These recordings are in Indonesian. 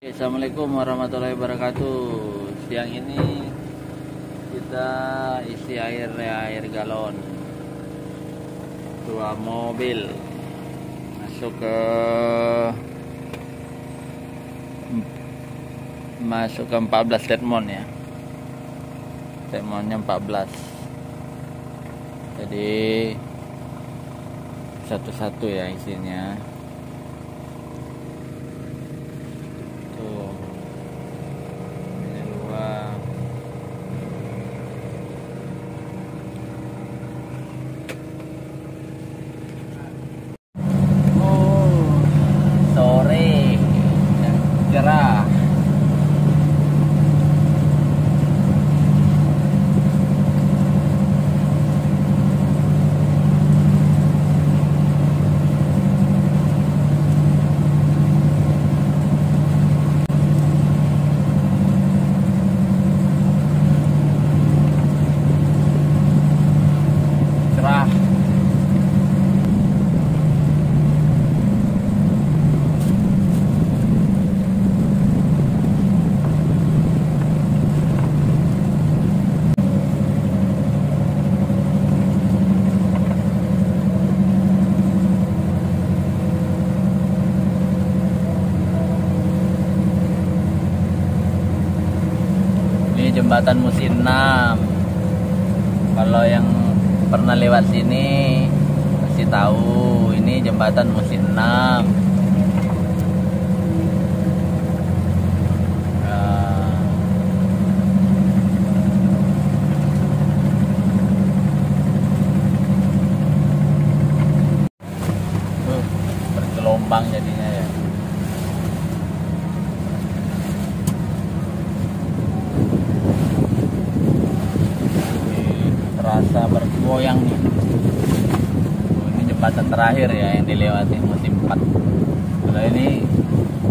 Assalamualaikum warahmatullahi wabarakatuh. Siang ini kita isi air galon 2 mobil masuk ke 14 Detmon ya. Detmonnya 14. Jadi satu-satu ya isinya. Sore cerah. Cerah. Jembatan Musi 6. Kalau yang pernah lewat sini pasti tahu ini jembatan Musi 6. Bergelombang jadinya ya. Terasa bergoyang nih. Ini jembatan terakhir ya yang dilewati musim 4. Kalau ini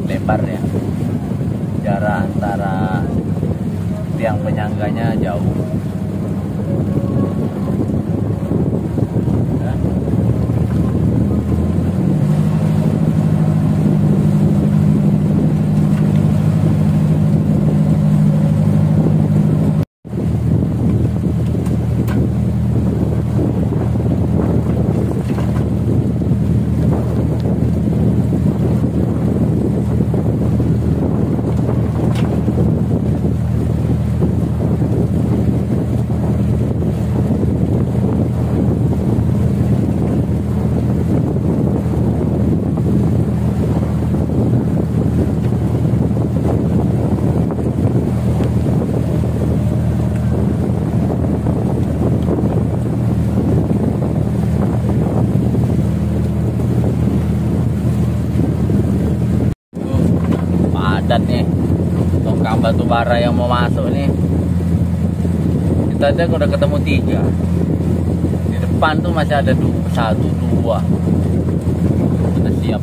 lebar ya, jarak antara tiang penyangganya jauh. Padat nih tongkang batu bara yang mau masuk nih. Kita aja udah ketemu 3. Di depan tuh masih ada 1, 2 udah siap.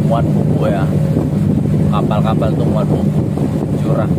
Muat buku ya, kapal-kapal tuh muat buku curah.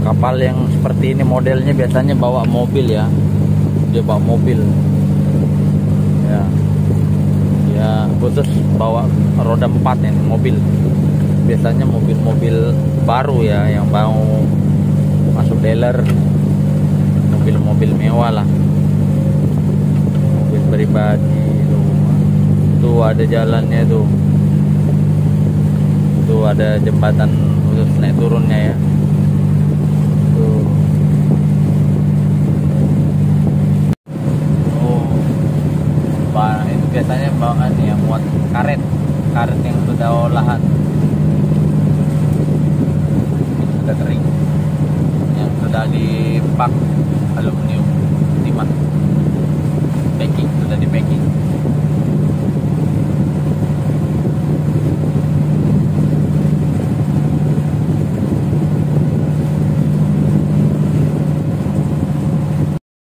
Kapal yang seperti ini modelnya biasanya bawa mobil ya, dia bawa mobil ya, ya khusus bawa roda 4 ini mobil. Biasanya mobil-mobil baru ya yang mau masuk dealer, mobil-mobil mewah lah, mobil pribadi tuh ada jalannya tuh ada jembatan khusus naik turunnya ya. Itu biasanya bawaan ya, muat karet yang sudah olahan, sudah kering, yang sudah dipak aluminium timah, packing, sudah di packing.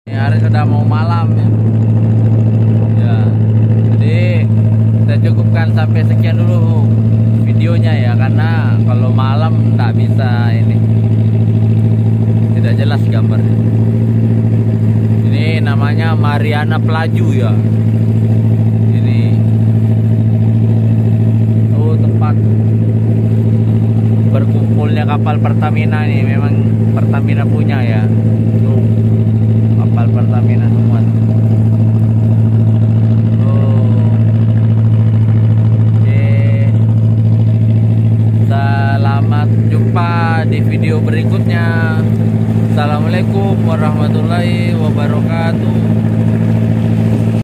Ini hari sudah mau malam ya. Cukupkan sampai sekian dulu videonya ya, karena kalau malam tak bisa, ini tidak jelas gambarnya. Ini namanya Mariana Pelaju ya, ini tempat berkumpulnya kapal Pertamina nih, memang Pertamina punya ya, tuh kapal Pertamina semua. Jumpa di video berikutnya. Assalamualaikum warahmatullahi wabarakatuh.